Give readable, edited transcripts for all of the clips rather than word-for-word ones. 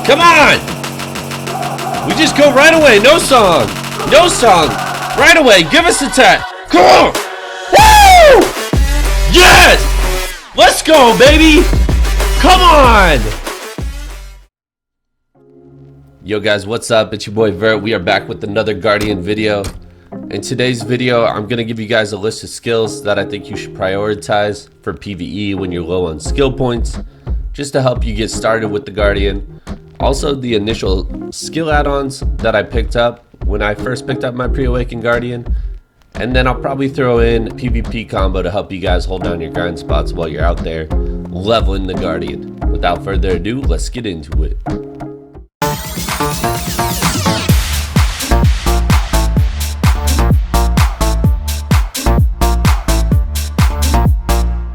Come on! We just go right away. No song. No song. Right away. Give us a tap. Come on! Woo! Yes! Let's go, baby! Come on! Yo guys, what's up? It's your boy Vert. We are back with another Guardian video. In today's video, I'm going to give you guys a list of skills that I think you should prioritize for PvE when you're low on skill points, just to help you get started with the Guardian. Also, the initial skill add-ons that I picked up when I first picked up my pre-awakened Guardian. And then I'll probably throw in PvP combo to help you guys hold down your grind spots while you're out there leveling the Guardian. Without further ado, let's get into it.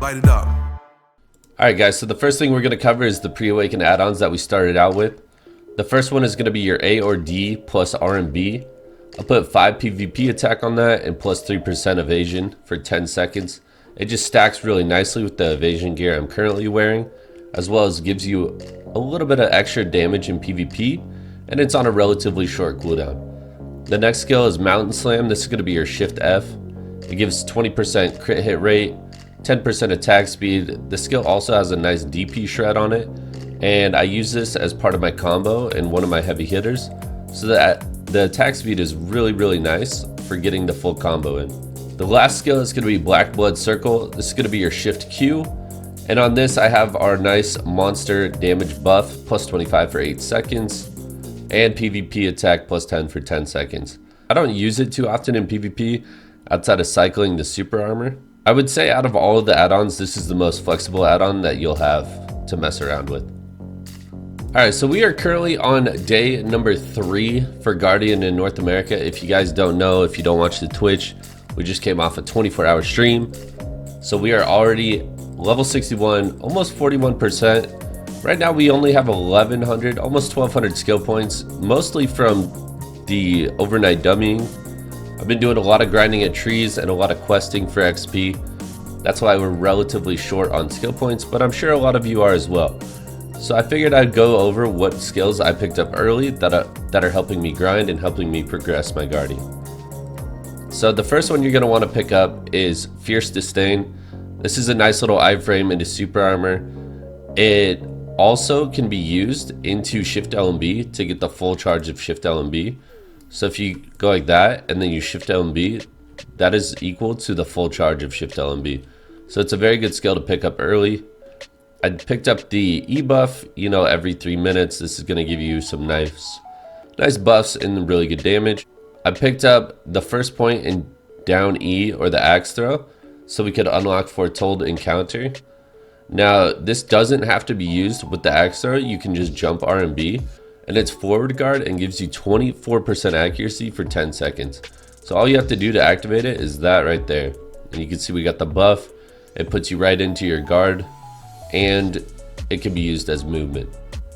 Light it up. Alright guys, so the first thing we're going to cover is the pre-awakened add-ons that we started out with. The first one is going to be your A or D plus R&B. I'll put 5 PvP attack on that and plus 3% evasion for 10 seconds. It just stacks really nicely with the evasion gear I'm currently wearing, as well as gives you a little bit of extra damage in PvP, and it's on a relatively short cooldown. The next skill is Mountain Slam. This is going to be your Shift F. It gives 20% crit hit rate, 10% attack speed. The skill also has a nice DP shred on it, and I use this as part of my combo and one of my heavy hitters, so that the attack speed is really nice for getting the full combo in. The last skill is going to be Black Blood Circle. This is going to be your Shift Q, and on this I have our nice monster damage buff plus 25 for 8 seconds and PvP attack plus 10 for 10 seconds. I don't use it too often in PvP outside of cycling the super armor. I would say out of all of the add-ons, this is the most flexible add-on that you'll have to mess around with. Alright, so we are currently on day number 3 for Guardian in North America. If you guys don't know, if you don't watch the Twitch, we just came off a 24-hour stream. So we are already level 61, almost 41%. Right now we only have 1,100, almost 1,200 skill points, mostly from the overnight dummying. I've been doing a lot of grinding at trees and a lot of questing for XP. That's why we're relatively short on skill points, but I'm sure a lot of you are as well. So I figured I'd go over what skills I picked up early that are helping me grind and helping me progress my Guardian. So the first one you're going to want to pick up is Fierce Disdain. This is a nice little iframe into super armor. It also can be used into Shift LMB to get the full charge of Shift LMB. So if you go like that and then you Shift LMB, that is equal to the full charge of Shift LMB. So it's a very good skill to pick up early. I picked up the E buff, you know, every 3 minutes. This is going to give you some nice buffs and really good damage. I picked up the first point in down E or the axe throw, so we could unlock Foretold Encounter. Now, this doesn't have to be used with the axe throw. You can just jump R&B, and it's forward guard and gives you 24% accuracy for 10 seconds. So all you have to do to activate it is that right there. And you can see we got the buff. It puts you right into your guard, and it can be used as movement.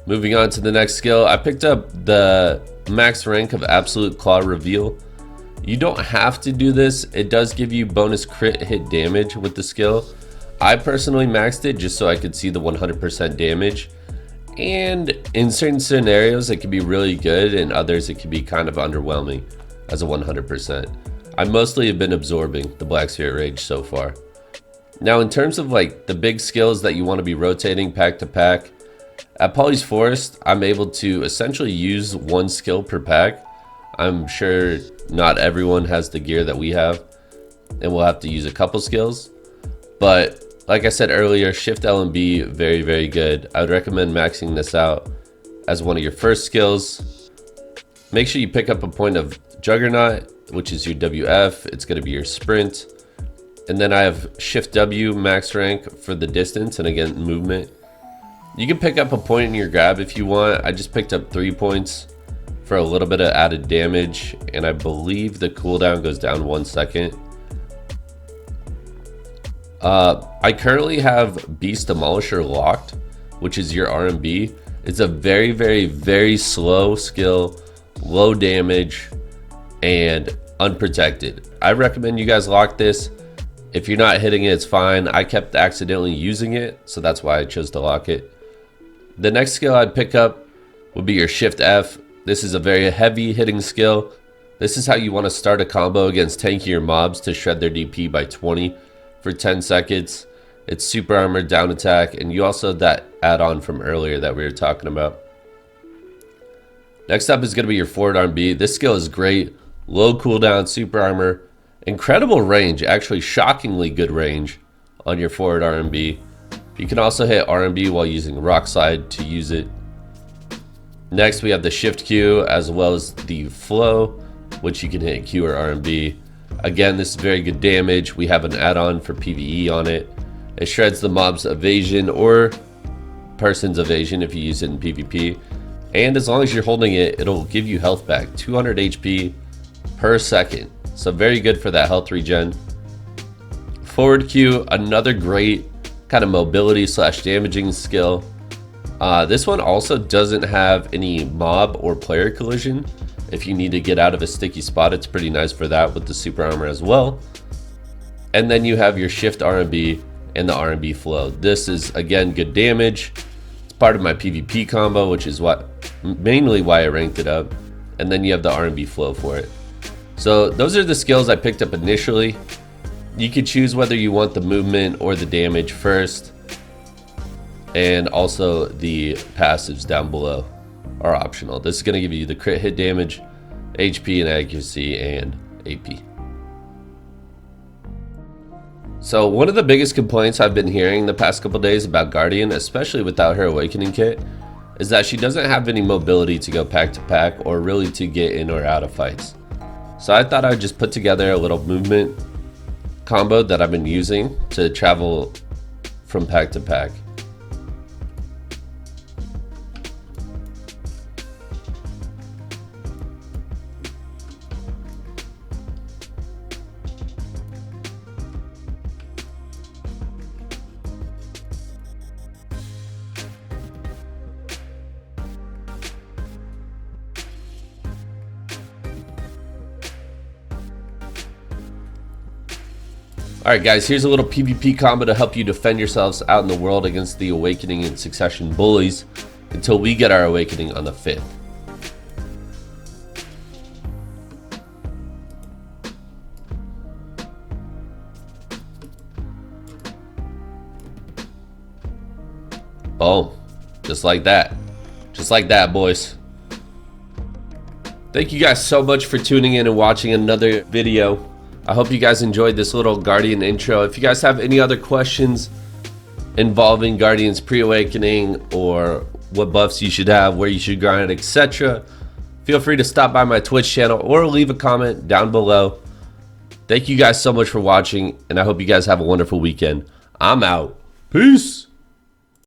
Moving on to the next skill, I picked up the max rank of Absolute Claw Reveal. You don't have to do this. It does give you bonus crit hit damage with the skill. I personally maxed it just so I could see the 100% damage. And in certain scenarios, it can be really good. In others, it can be kind of underwhelming as a 100%. I mostly have been absorbing the Black Spirit Rage so far. Now, in terms of like the big skills that you want to be rotating pack to pack, at Polly's Forest, I'm able to essentially use one skill per pack. I'm sure not everyone has the gear that we have, and we'll have to use a couple skills. But like I said earlier, Shift LMB, very good. I would recommend maxing this out as one of your first skills. Make sure you pick up a point of Juggernaut, which is your WF. It's going to be your sprint. And then I have Shift W max rank for the distance and again movement. You can pick up a point in your grab if you want. I just picked up 3 points for a little bit of added damage, and I believe the cooldown goes down 1 second. I currently have Beast Demolisher locked, which is your R&B. It's a very slow skill, low damage, and unprotected. I recommend you guys lock this. If you're not hitting it, it's fine. I kept accidentally using it, so that's why I chose to lock it. The next skill I'd pick up would be your Shift F. This is a very heavy hitting skill. This is how you want to start a combo against tankier mobs to shred their DP by 20 for 10 seconds. It's super armor, down attack, and you also have that add-on from earlier that we were talking about. Next up is going to be your forward R&B. This skill is great. Low cooldown, super armor, incredible range, actually shockingly good range on your forward R&B. You can also hit R&B while using Rock Slide to use it. Next we have the Shift Q as well as the Flow, which you can hit Q or R&B. Again, this is very good damage. We have an add-on for PvE on it. It shreds the mob's evasion or person's evasion if you use it in PvP. And as long as you're holding it, it'll give you health back, 200 HP per second. So very good for that health regen. Forward Q, another great kind of mobility slash damaging skill. This one also doesn't have any mob or player collision. If you need to get out of a sticky spot, it's pretty nice for that with the super armor as well. And then you have your Shift R&B and the R&B Flow. This is again good damage. It's part of my PvP combo, which is mainly why I ranked it up. And then you have the R&B Flow for it. So those are the skills I picked up initially. You could choose whether you want the movement or the damage first. And also the passives down below are optional. This is going to give you the crit hit damage, HP and accuracy, and AP. So one of the biggest complaints I've been hearing the past couple days about Guardian, especially without her Awakening kit, is that she doesn't have any mobility to go pack to pack or really to get in or out of fights. So I thought I'd just put together a little movement combo that I've been using to travel from pack to pack. Alright guys, here's a little PvP combo to help you defend yourselves out in the world against the Awakening and Succession bullies until we get our Awakening on the 5th. Boom. Just like that. Just like that, boys. Thank you guys so much for tuning in and watching another video. I hope you guys enjoyed this little Guardian intro. If you guys have any other questions involving Guardian's pre-awakening or what buffs you should have, where you should grind, etc., feel free to stop by my Twitch channel or leave a comment down below. Thank you guys so much for watching, and I hope you guys have a wonderful weekend. I'm out. Peace.